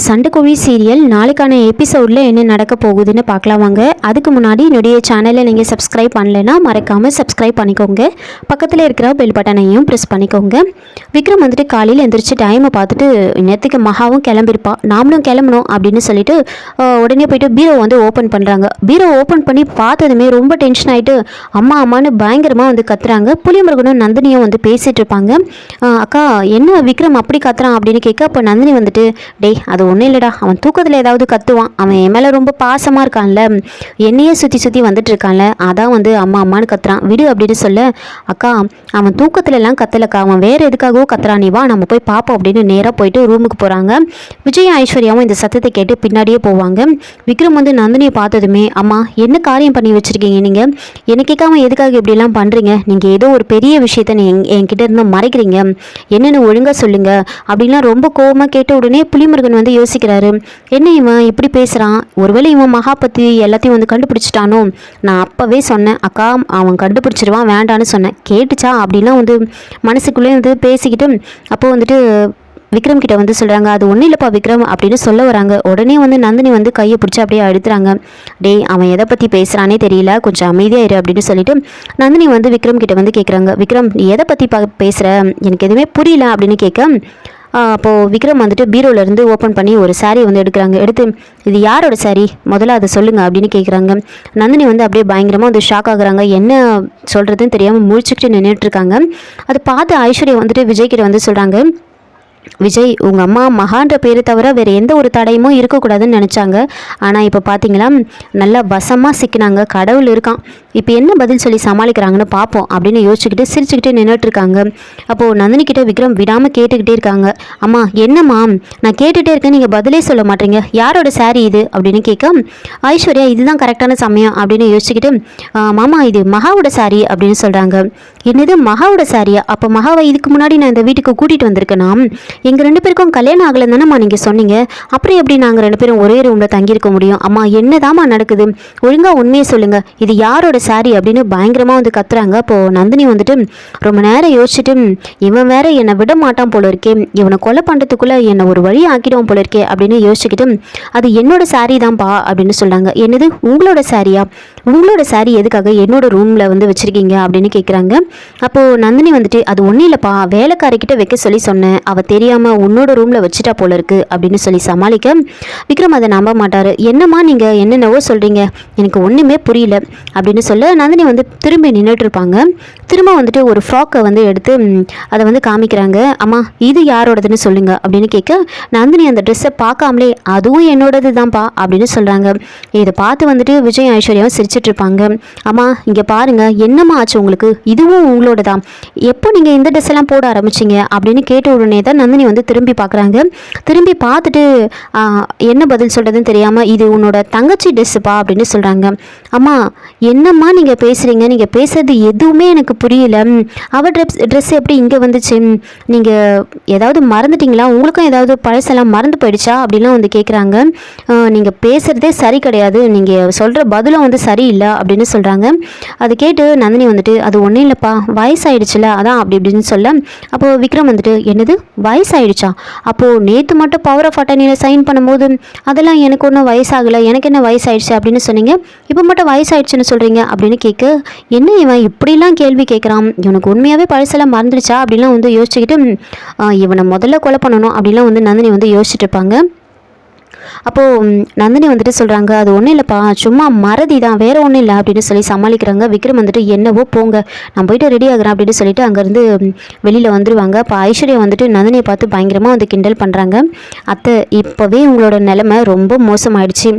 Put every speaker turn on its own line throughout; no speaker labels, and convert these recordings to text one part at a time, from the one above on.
சண்டைக்கோழி serial நாளைக்கான எபிசோடில் என்ன நடக்க போகுதுன்னு பார்க்கலாம் வாங்க. அதுக்கு முன்னாடி என்னுடைய சேனலை நீங்கள் சப்ஸ்கிரைப் பண்ணலைன்னா மறக்காமல் சப்ஸ்கிரைப் பண்ணிக்கோங்க. பக்கத்தில் இருக்கிற பெல் பட்டனையும் ப்ரெஸ் பண்ணிக்கோங்க. விக்ரம் வந்துட்டு காலையில் எந்திரிச்சு டைமை பார்த்துட்டு நேற்றுக்கு மகாவும் கிளம்பியிருப்பா, நாமளும் கிளம்பணும் அப்படின்னு சொல்லிட்டு உடனே போயிட்டு பீரோ வந்து ஓப்பன் பண்ணுறாங்க. பீரோ ஓப்பன் பண்ணி பார்த்ததுமே ரொம்ப டென்ஷன் ஆகிட்டு அம்மா அம்மானு பயங்கரமாக வந்து கத்துறாங்க. புலிமுருகனும் நந்தினியும் வந்து பேசிகிட்டு இருப்பாங்க. அக்கா என்ன விக்ரம் அப்படி கத்துறான் அப்படின்னு கேட்க, அப்போ நந்தினி வந்துட்டு டேய் அது ஒன்றும் இல்லைடா, அவன் தூக்கத்தில் ஏதாவது கத்துவான், அவன் என் மேலே ரொம்ப பாசமாக இருக்கான்ல, என்னையே சுற்றி சுற்றி வந்துட்டு இருக்கான்ல, அதான் வந்து அம்மா அம்மானு கத்துறான் விடு அப்படின்னு சொல்ல, அக்கா அவன் தூக்கத்துலலாம் கத்தலக்கா, அவன் வேறு எதுக்காகவோ கத்துறான், நீ வா நம்ம போய் பார்ப்போம் அப்படின்னு நேராக போயிட்டு ரூமுக்கு போகிறாங்க. விஜய் ஐஸ்வர்யாவும் இந்த சத்தத்தை கேட்டு பின்னாடியே போவாங்க. விக்ரம் வந்து நந்தினியை பார்த்ததுமே அம்மா என்ன காரியம் பண்ணி வச்சுருக்கீங்க நீங்கள், என்ன கேட்காம எதுக்காக இப்படிலாம் பண்ணுறீங்க, நீங்கள் ஏதோ ஒரு பெரிய விஷயத்த என்கிட்ட இருந்து மறைக்கிறீங்க, என்னென்னு ஒழுங்காக சொல்லுங்கள் அப்படின்லாம் ரொம்ப கோவமாக கேட்ட உடனே புலிமுருகன் வந்து யோசிக்கிறாரு. என்ன இவன் இப்படி பேசுகிறான், ஒருவேளை இவன் மகா பற்றி எல்லாத்தையும் வந்து கண்டுபிடிச்சிட்டானோ, நான் அப்போவே சொன்னேன் அக்கா அவன் கண்டுபிடிச்சிருவான் வேண்டான்னு சொன்னேன், கேட்டுச்சா அப்படின்லாம் வந்து மனசுக்குள்ளே வந்து பேசிக்கிட்டு அப்போது வந்துட்டு விக்ரம் கிட்ட வந்து சொல்கிறாங்க, அது ஒன்றும் இல்லைப்பா விக்ரம் அப்படின்னு சொல்ல வராங்க. உடனே வந்து நந்தினி வந்து கையை பிடிச்சி அப்படியே அழுத்துறாங்க. டேய் அவன் எதை பற்றி பேசுகிறானே தெரியல, கொஞ்சம் அமைதியாக இரு அப்படின்னு சொல்லிட்டு நந்தினி வந்து விக்ரம் கிட்ட வந்து கேட்குறாங்க, விக்ரம் நீ எதை பற்றி பேசுகிற, எனக்கு எதுவுமே புரியல அப்படின்னு கேட்க, அப்போது விக்ரம் வந்துட்டு பீரோலேருந்து ஓப்பன் பண்ணி ஒரு சாரீ வந்து எடுக்கிறாங்க. எடுத்து இது யாரோட சாரீ முதல்ல அதை சொல்லுங்கள் அப்படின்னு கேட்குறாங்க. நந்தினி வந்து அப்படியே பயங்கரமாக வந்து ஷாக் ஆகுறாங்க. என்ன சொல்கிறதுன்னு தெரியாமல் முழிச்சுக்கிட்டு நின்றுட்டுருக்காங்க. அதை பார்த்து ஐஸ்வர்யா வந்துட்டு விஜய்கிட்ட வந்து சொல்கிறாங்க, விஜய் உங்கள் அம்மா மகான்ற பேரை தவிர வேறு எந்த ஒரு தடையுமோ இருக்கக்கூடாதுன்னு நினச்சாங்க, ஆனால் இப்போ பார்த்தீங்களா நல்லா வசமாக சிக்கினாங்க, கடவுள் இருக்கான், இப்போ என்ன பதில் சொல்லி சமாளிக்கிறாங்கன்னு பார்ப்போம் அப்படின்னு யோசிச்சுக்கிட்டு சிரிச்சுக்கிட்டு நின்றுட்டுருக்காங்க. அப்போது நந்தினி கிட்ட விக்ரம் விடாமல் கேட்டுக்கிட்டே இருக்காங்க, அம்மா என்னம்மா நான் கேட்டுகிட்டே இருக்கேன் நீங்கள் பதிலே சொல்ல மாட்டீங்க, யாரோட சாரீ இது அப்படின்னு கேட்க, ஐஸ்வர்யா இதுதான் கரெக்டான சமயம் அப்படின்னு யோசிச்சுக்கிட்டு மாமா இது மகாவோட சாரீ அப்படின்னு சொல்கிறாங்க. என்னது மகாவோட சாரியா, அப்போ மகாவை இதுக்கு முன்னாடி நான் இந்த வீட்டுக்கு கூட்டிகிட்டு வந்திருக்கேனா, எங்கள் 2 பேருக்கும் கல்யாணம் ஆகலைன்னு தானேம்மா நீங்கள் சொன்னீங்க, அப்புறம் எப்படி நாங்கள் 2 பேரும் ஒரே ரூமில் தங்கியிருக்க முடியும், அம்மா என்னதாம்மா நடக்குது, ஒழுங்காக உண்மையை சொல்லுங்கள், இது யாரோட சாரி அப்படின்னு பயங்கரமாக வந்து கத்துறாங்க. அப்போது நந்தினி வந்துட்டு ரொம்ப நேரம் யோசிச்சுட்டு இவன் வேற என்னை விட மாட்டான் போல இருக்கே, இவனை கொலை பண்ணுறதுக்குள்ளே என்னை ஒரு வழி ஆக்கிடுவோம் போல இருக்கே அப்படின்னு யோசிச்சுக்கிட்டு அது என்னோட சாரி தான்ப்பா அப்படின்னு சொல்கிறாங்க. என்னது உங்களோட சாரியா, உங்களோட சாரி எதுக்காக என்னோட ரூமில் வந்து வச்சுருக்கீங்க அப்படின்னு கேட்குறாங்க. அப்போது நந்தினி வந்துட்டு அது ஒன்றும் இல்லைப்பா, வேலைக்காரிக்கிட்ட வைக்க சொல்லி சொன்னேன், அவள் தெரியாமல் உன்னோட ரூமில் வச்சுட்டா போல இருக்குது அப்படின்னு சொல்லி சமாளிக்க விக்ரம் அதை நம்ப மாட்டார். என்னம்மா நீங்கள் என்னென்னவோ சொல்கிறீங்க, எனக்கு ஒன்றுமே புரியல அப்படின்னு சொல்ல நந்தினி வந்து திரும்பி நின்றுட்டு இருப்பாங்க. திரும்ப வந்துட்டு ஒரு ஃப்ராக்கை வந்து எடுத்து அதை வந்து காமிக்கிறாங்க. அம்மா இது யாரோடதுன்னு சொல்லுங்க அப்படின்னு கேட்க, நந்தினி அந்த ட்ரெஸ்ஸை பார்க்காமலே அதுவும் என்னோடது தான்ப்பா அப்படின்னு சொல்கிறாங்க. இதை பார்த்து வந்துட்டு விஜய் ஐஸ்வர்யாவும் சிரிச்சிட்டு இருப்பாங்க. அம்மா இங்கே பாருங்க என்னம்மா ஆச்சு உங்களுக்கு, இதுவும் உங்களோட தான், எப்போ நீங்கள் இந்த ட்ரெஸ் எல்லாம் போட ஆரம்பிச்சிங்க அப்படின்னு கேட்ட உடனே தான் நந்தினி வந்து திரும்பி பார்க்குறாங்க. திரும்பி பார்த்துட்டு என்ன பதில் சொல்கிறதுன்னு தெரியாமல் இது உன்னோட தங்கச்சி ட்ரெஸ்ஸுப்பா அப்படின்னு சொல்கிறாங்க. அம்மா என்னம்மா நீங்கள் பேசுகிறீங்க, நீங்கள் பேசுறது எதுவுமே எனக்கு புரியல, அவள் ட்ரெஸ் எப்படி இங்கே வந்துச்சு, நீங்கள் ஏதாவது மறந்துட்டீங்களா, உங்களுக்கும் ஏதாவது பழசெல்லாம் மறந்து போயிடுச்சா அப்படிலாம் வந்து கேட்குறாங்க. நீங்கள் பேசுகிறதே சரி கிடையாது, நீங்கள் சொல்கிற பதிலும் வந்து சரியில்லை அப்படின்னு சொல்கிறாங்க. அது கேட்டு நந்தினி வந்துட்டு அது ஒன்றும் இல்லைப்பா வயசாயிடுச்சுல அதான் அப்படி இப்படின்னு சொல்ல, அப்போது விக்ரம் வந்துட்டு என்னது வயசாயிடுச்சா, அப்போது நேற்று மட்டும் பவர் ஆஃப் அட்டர்னியில் சைன் பண்ணும்போது அதெல்லாம் எனக்கு ஒன்றும் வயசாகலை, எனக்கு என்ன வயசாயிடுச்சு அப்படின்னு சொன்னீங்க, இப்போ மட்டும் வயசாயிடுச்சுன்னு சொல்கிறீங்க அப்படின்னு கேட்க, என்ன இவன் இப்படிலாம் கேள்வி கேட்குறான், இவனுக்கு உண்மையாகவே பழசெல்லாம் மறந்துடுச்சா அப்படிலாம் வந்து யோசிச்சுக்கிட்டு இவனை முதல்ல கொலை பண்ணணும் அப்படிலாம் வந்து நந்தினி வந்து யோசிச்சுட்டு இருப்பாங்க. அப்போது நந்தினி வந்துட்டு சொல்கிறாங்க, அது ஒன்றும் இல்லைப்பா சும்மா மறதி தான் வேறு ஒன்றும் இல்லை அப்படின்னு சொல்லி சமாளிக்கிறாங்க. விக்ரம் வந்துட்டு என்னவோ போங்க நான் போயிட்டு ரெடி ஆகிறேன் அப்படின்னு சொல்லிட்டு அங்கேருந்து வெளியில் வந்துடுவாங்க. அப்போ ஐஸ்வர்யா வந்துட்டு நந்தினியை பார்த்து பயங்கரமாக வந்து கிண்டல் பண்ணுறாங்க. அத்தை இப்போவே உங்களோட நிலைமை ரொம்ப மோசமாயிடுச்சு,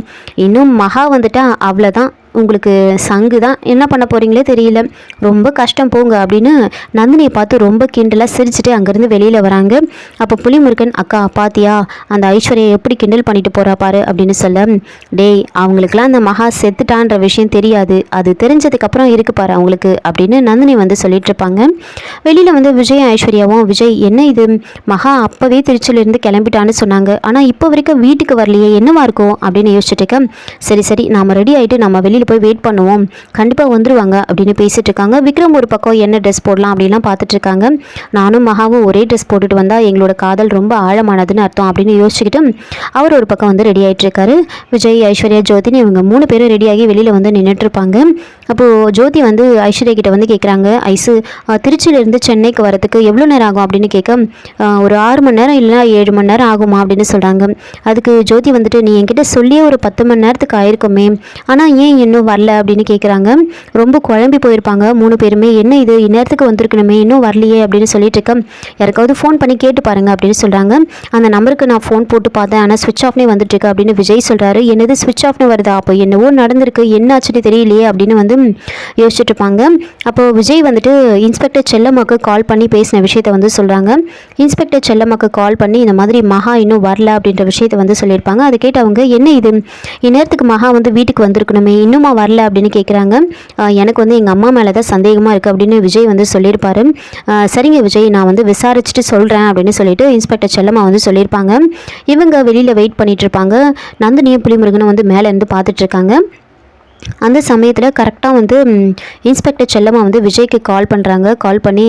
இன்னும் மகா வந்துட்டா அவ்வளோதான், உங்களுக்கு சங்கு தான், என்ன பண்ண போகிறீங்களே தெரியல, ரொம்ப கஷ்டம் போங்க அப்படின்னு நந்தினியை பார்த்து ரொம்ப கிண்டலாக சிரிச்சுட்டு அங்கேருந்து வெளியில் வராங்க. அப்போ புலிமுருகன் அக்கா பாத்தியா அந்த ஐஸ்வர்யா எப்படி கிண்டல் பண்ணிட்டு போகிறா பாரு அப்படின்னு சொல்ல, டேய் அவங்களுக்குலாம் அந்த மகா செத்துட்டான்ற விஷயம் தெரியாது, அது தெரிஞ்சதுக்கப்புறம் இருக்கு பாரு அவங்களுக்கு அப்படின்னு நந்தினி வந்து சொல்லிட்டு இருப்பாங்க. வெளியில் வந்து விஜய் ஐஸ்வர்யாவும் விஜய் என்ன இது மகா அப்போவே திருச்சியிலேருந்து கிளம்பிட்டான்னு சொன்னாங்க, ஆனால் இப்போ வரைக்கும் வீட்டுக்கு வரலையே என்னவா இருக்கும் அப்படின்னு யோசிச்சுட்டு இருக்க, சரி சரி நாம் ரெடி ஆகிட்டு நம்ம வெளியில் வெளியில் போய் வெயிட் பண்ணுவோம், கண்டிப்பாக வந்துடுவாங்க அப்படின்னு பேசிகிட்டு இருக்காங்க. விக்ரம் ஒரு பக்கம் என்ன ட்ரெஸ் போடலாம் அப்படின்லாம் பார்த்துட்ருக்காங்க. நானும் மகாவும் ஒரே ட்ரெஸ் போட்டுட்டு வந்தால் எங்களோட காதல் ரொம்ப ஆழமானதுன்னு அர்த்தம் அப்படின்னு யோசிச்சுக்கிட்டு அவர் ஒரு பக்கம் வந்து ரெடி ஆகிட்டு இருக்காரு. விஜய், ஐஸ்வர்யா, ஜோதின்னு இவங்க 3 பேரும் ரெடியாகி வெளியில் வந்து நின்றுட்டுருப்பாங்க. அப்போது ஜோதி வந்து ஐஸ்வர்யா கிட்ட வந்து கேட்குறாங்க, ஐஸு திருச்சியிலேருந்து சென்னைக்கு வரதுக்கு எவ்வளோ நேரம் ஆகும் அப்படின்னு கேட்க, ஒரு 6 மணி நேரம் இல்லைனா 7 மணி நேரம் ஆகுமா அப்படின்னு சொல்கிறாங்க. அதுக்கு ஜோதி வந்துட்டு, நீ என்கிட்ட சொல்லியே ஒரு 10 மணி நேரத்துக்கு ஆயிருக்குமே, ஆனால் ஏன் இன்னும் வரல அப்படின்னு கேட்குறாங்க. ரொம்ப குழம்பி போயிருப்பாங்க 3 பேருமே. என்ன இது, இந்நேரத்துக்கு வந்திருக்கணுமே, இன்னும் வரலையே அப்படின்னு சொல்லிட்டு இருக்க, யாருக்காவது ஃபோன் பண்ணி கேட்டு பாருங்க அப்படின்னு சொல்கிறாங்க. அந்த நம்பருக்கு நான் ஃபோன் போட்டு பார்த்தேன், ஆனால் ஸ்விட்ச் ஆஃப்னே வந்துட்டுருக்கு அப்படின்னு விஜய் சொல்கிறாரு. என்னது ஸ்விட்ச் ஆஃப்னு வருதா, அப்போ என்னவோ நடந்திருக்கு, என்ன ஆச்சுன்னு தெரியலையே அப்படின்னு வந்து யோசிச்சுட்டு இருப்பாங்க. அப்போது விஜய் வந்துட்டு இன்ஸ்பெக்டர் செல்லம்மாக்கு கால் பண்ணி பேசின விஷயத்த வந்து சொல்கிறாங்க. இன்ஸ்பெக்டர் செல்லம்மாக்கு கால் பண்ணி இந்த மாதிரி மகா இன்னும் வரல அப்படின்ற விஷயத்த வந்து சொல்லியிருப்பாங்க. அதை கேட்டு அவங்க, என்ன இது, இந்நேரத்துக்கு மகா வந்து வீட்டுக்கு வந்திருக்கணுமே, இன்னுமா வரல அப்படின்னு கேட்குறாங்க. எனக்கு வந்து எங்கள் அம்மா மேலே தான் சந்தேகமாக இருக்குது அப்படின்னு விஜய் வந்து சொல்லியிருப்பாரு. சரிங்க விஜய், நான் வந்து விசாரிச்சுட்டு சொல்கிறேன் அப்படின்னு சொல்லிட்டு இன்ஸ்பெக்டர் செல்லம்மா வந்து சொல்லியிருப்பாங்க. இவங்க வெளியில் வெயிட் பண்ணிட்டு இருப்பாங்க. நந்தினியும் புலிமுருகனும் வந்து மேலே இருந்து பார்த்துட்ருக்காங்க. அந்த சமயத்தில் கரெக்டாக வந்து இன்ஸ்பெக்டர் செல்லம்மா வந்து விஜய்க்கு கால் பண்ணுறாங்க. கால் பண்ணி,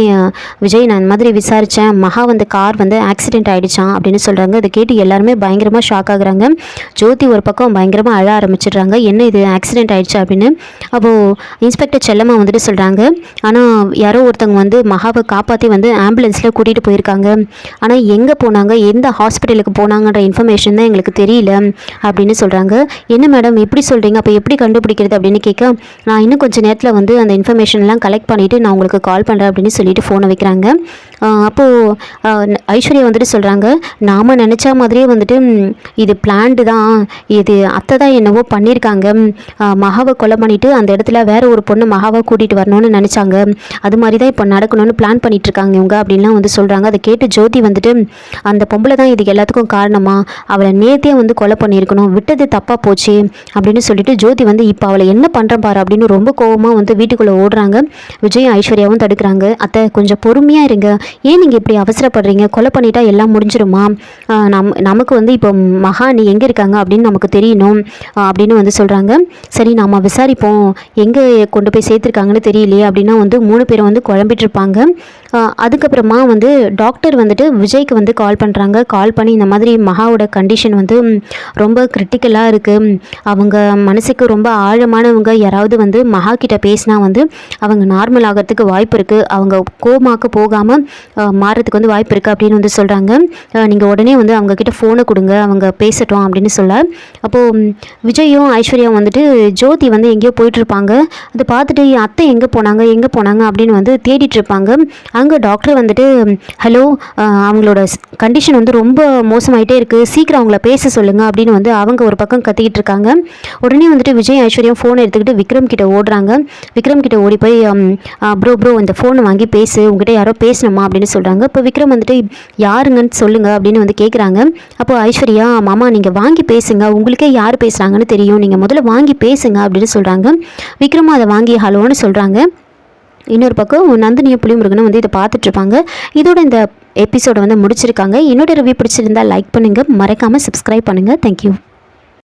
விஜய் நான் இந்த மாதிரி விசாரித்தேன், மகா வந்து கார் வந்து ஆக்சிடென்ட் ஆகிடுச்சான் அப்படின்னு சொல்கிறாங்க. அதை கேட்டு எல்லாருமே பயங்கரமாக ஷாக் ஆகுறாங்க. ஜோதி ஒரு பக்கம் பயங்கரமாக அழ ஆரம்பிச்சிடுறாங்க. என்ன இது, ஆக்சிடென்ட் ஆகிடுச்சா அப்படின்னு. அப்போது இன்ஸ்பெக்டர் செல்லம்மா வந்துட்டு சொல்கிறாங்க, ஆனால் யாரோ ஒருத்தவங்க வந்து மகாவை காப்பாற்றி வந்து ஆம்புலன்ஸில் கூட்டிகிட்டு போயிருக்காங்க, ஆனால் எங்கே போனாங்க, எந்த ஹாஸ்பிட்டலுக்கு போனாங்கன்ற இன்ஃபர்மேஷன் தான் எங்களுக்கு தெரியல அப்படின்னு சொல்கிறாங்க. என்ன மேடம் இப்படி சொல்கிறீங்க, அப்போ எப்படி கண்டுபிடிக்க அப்படின்னு கேட்க, நான் இன்னும் கொஞ்சம் நேரத்தில் வந்து அந்த இன்ஃபர்மேஷன்லாம் கலெக்ட் பண்ணிவிட்டு நான் உங்களுக்கு கால் பண்ணுறேன் அப்படின்னு சொல்லிட்டு ஃபோனை வைக்கிறாங்க. அப்போது ஐஸ்வர்யா வந்துட்டு சொல்கிறாங்க, நாம் நினச்ச மாதிரியே வந்துட்டு இது பிளான்டு தான், இது அத்தை தான் என்னவோ பண்ணியிருக்காங்க, மகாவை கொலை பண்ணிவிட்டு அந்த இடத்துல வேற ஒரு பொண்ணு மகாவை கூட்டிகிட்டு வரணும்னு நினச்சாங்க, அது மாதிரி தான் இப்போ நடக்கணும்னு பிளான் பண்ணிகிட்ருக்காங்க இவங்க அப்படின்லாம் வந்து சொல்கிறாங்க. அதை கேட்டு ஜோதி வந்துட்டு, அந்த பொம்பளை தான் இதுக்கு எல்லாத்துக்கும் காரணமா, அவளை நேர்த்தியாக வந்து கொலை பண்ணியிருக்கணும், விட்டது தப்பாக போச்சு அப்படின்னு சொல்லிட்டு ஜோதி வந்து இப்போ அவளை என்ன பண்ணுறேன் பாரு அப்படின்னு ரொம்ப கோவமாக வந்து வீட்டுக்குள்ளே ஓடுறாங்க. விஜய் ஐஸ்வர்யாவும் தடுக்கிறாங்க. அத்தை கொஞ்சம் பொறுமையாக இருங்க, ஏன் நீங்கள் இப்படி அவசரப்படுறீங்க, கொலை பண்ணிட்டா எல்லாம் முடிஞ்சிருமா, நமக்கு வந்து இப்போ மகா நீ எங்கே இருக்காங்க அப்படின்னு நமக்கு தெரியணும் அப்படின்னு வந்து சொல்கிறாங்க. சரி நாம் விசாரிப்போம், எங்கே கொண்டு போய் சேர்த்துருக்காங்கன்னு தெரியலையே அப்படின்னா வந்து 3 பேரும் வந்து குழம்பிட்டு இருப்பாங்க. அதுக்கப்புறமா வந்து டாக்டர் வந்துட்டு விஜய்க்கு வந்து கால் பண்ணுறாங்க. கால் பண்ணி இந்த மாதிரி மகாவோட கண்டிஷன் வந்து ரொம்ப கிரிட்டிக்கலாக இருக்குது, அவங்க மனசுக்கு ரொம்ப ஆழமானவங்க, யாராவது வந்து மகா கிட்ட பேசினா வந்து அவங்க நார்மல் ஆகிறதுக்கு வாய்ப்பு இருக்குது, அவங்க கோமாக்கு போகாமல் மாறதுக்கு வந்து வாய்ப்பு இருக்குது அப்படின்னு வந்து சொல்கிறாங்க. நீங்கள் உடனே வந்து அவங்கக்கிட்ட ஃபோனை கொடுங்க, அவங்க பேசட்டும் அப்படின்னு சொல்ல. அப்போது விஜயும் ஐஸ்வர்யாவும் வந்துட்டு ஜோதி வந்து எங்கேயோ போயிட்டுருப்பாங்க. அதை பார்த்துட்டு அத்தை எங்கே போனாங்க அப்படின்னு வந்து தேடிட்டுருப்பாங்க. அங்கே டாக்டர் வந்துட்டு, ஹலோ, அவங்களோட கண்டிஷன் வந்து ரொம்ப மோசமாயிட்டே இருக்குது, சீக்கிரம் அவங்கள பேச சொல்லுங்கள் அப்படின்னு வந்து அவங்க ஒரு பக்கம் கத்திக்கிட்டு இருக்காங்க. உடனே வந்துட்டு விஜய் ஐஸ்வர்யா ஃபோனை எடுத்துக்கிட்டு விக்ரம் கிட்ட ஓடுறாங்க. விக்ரம் கிட்ட ஓடி போய், ப்ரோ இந்த ஃபோனை வாங்கி பேசு, உங்ககிட்ட யாரோ பேசணுமா அப்படின்னு சொல்கிறாங்க. இப்போ விக்ரம் வந்துட்டு யாருங்கன்னு சொல்லுங்கள் அப்படின்னு வந்து கேட்குறாங்க. அப்போ ஐஸ்வர்யா, மாமா நீங்கள் வாங்கி பேசுங்க, உங்களுக்கே யார் பேசுகிறாங்கன்னு தெரியும், நீங்கள் முதல்ல வாங்கி பேசுங்க அப்படின்னு சொல்கிறாங்க. விக்ரமும் அதை வாங்கி ஹலோன்னு சொல்கிறாங்க. இன்னொரு பக்கம் நந்தினியும் புலிமுருகனும் வந்து இதை பார்த்துட்ருப்பாங்க. இதோட இந்த எபிசோடை வந்து முடிச்சிருக்காங்க. என்னோட ரிவ்யூ பிடிச்சிருந்தால் லைக் பண்ணுங்கள், மறக்காமல் சப்ஸ்கிரைப் பண்ணுங்கள். தேங்க்யூ.